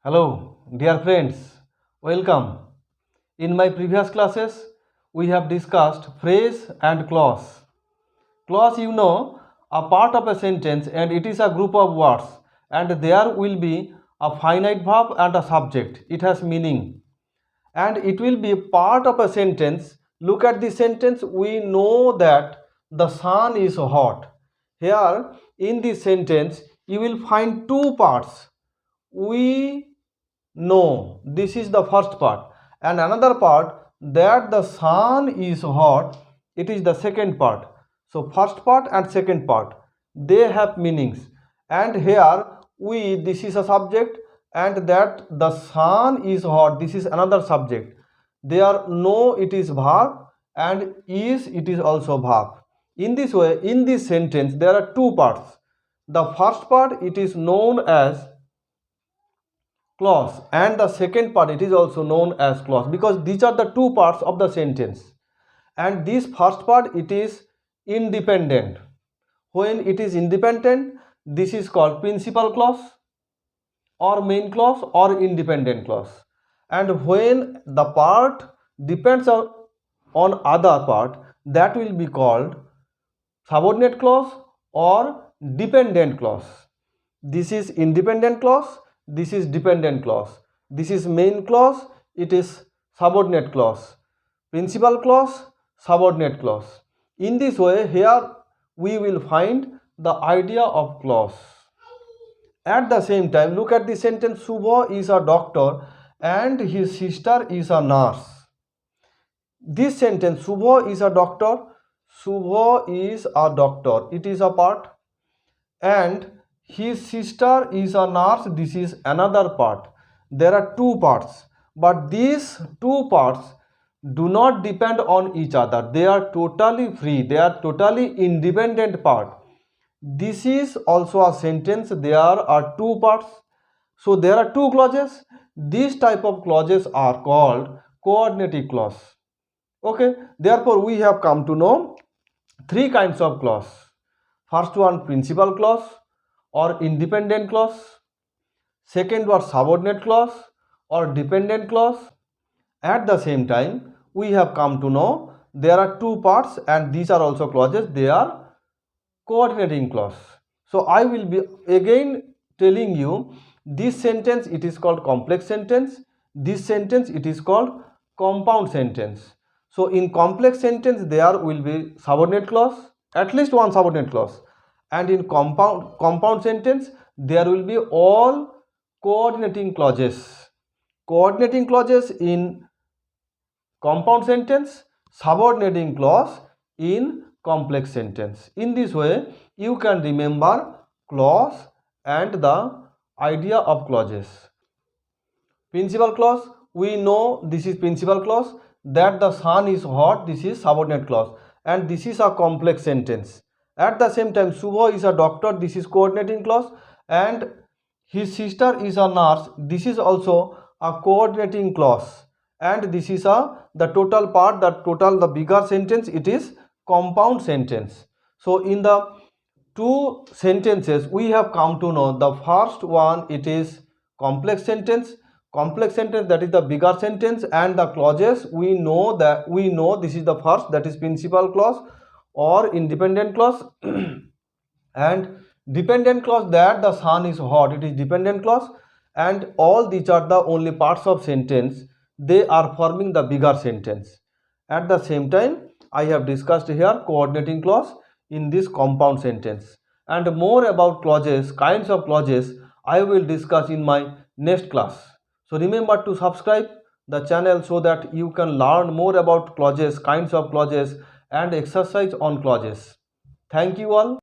Hello, dear friends, welcome. In my previous classes, we have discussed phrase and clause. Clause, a part of a sentence and it is a group of words and there will be a finite verb and a subject. It has meaning and it will be part of a sentence. Look at the sentence, we know that the sun is hot. Here in this sentence, you will find two parts. We know, this is the first part, and another part that the sun is hot, it is the second part. So first part and second part, they have meanings, and here we, this is a subject, and that the sun is hot, this is another subject. There no, it is verb, and is, it is also verb. In this way, in this sentence there are two parts. The first part, it is known as clause, and the second part, it is also known as clause, because these are the two parts of the sentence. And this first part, it is independent. When it is independent, this is called principal clause or main clause or independent clause. And when the part depends on other part, that will be called subordinate clause or dependent clause. This is independent clause, this is dependent clause, this is main clause, it is subordinate clause, principal clause, subordinate clause. In this way, here we will find the idea of clause. At the same time, look at the sentence, Subha is a doctor and his sister is a nurse. This sentence, Subha is a doctor, Subha is a doctor, it is a part, and his sister is a nurse, this is another part. There are two parts, but these two parts do not depend on each other. They are totally free, they are totally independent part. This is also a sentence, there are two parts, so there are two clauses. These type of clauses are called coordinating clause. Okay, therefore we have come to know three kinds of clause. First one, principal clause or independent clause. Second was subordinate clause or dependent clause. At the same time, we have come to know there are two parts and these are also clauses, they are coordinating clause. So I will be again telling you, this sentence, it is called complex sentence, this sentence, it is called compound sentence. So in complex sentence, there will be subordinate clause, at least one subordinate clause, and in compound sentence, there will be all coordinating clauses. Coordinating clauses in compound sentence, subordinating clause in complex sentence. In this way, you can remember clause and the idea of clauses. Principal clause, we know this is principal clause, that the sun is hot, this is subordinate clause, and this is a complex sentence. At the same time, Subha is a doctor, this is coordinating clause, and his sister is a nurse, this is also a coordinating clause, and this is the total part, the bigger sentence, it is compound sentence. So in the two sentences, we have come to know the first one, it is complex sentence, that is the bigger sentence, and the clauses we know this is the first, that is principal clause or independent clause and dependent clause, that the sun is hot, it is dependent clause, and all these are the only parts of sentence, they are forming the bigger sentence. At the same time, I have discussed here coordinating clause in this compound sentence, and more about clauses, kinds of clauses, I will discuss in my next class. So remember to subscribe the channel so that you can learn more about clauses, kinds of clauses, and exercise on clauses. Thank you all.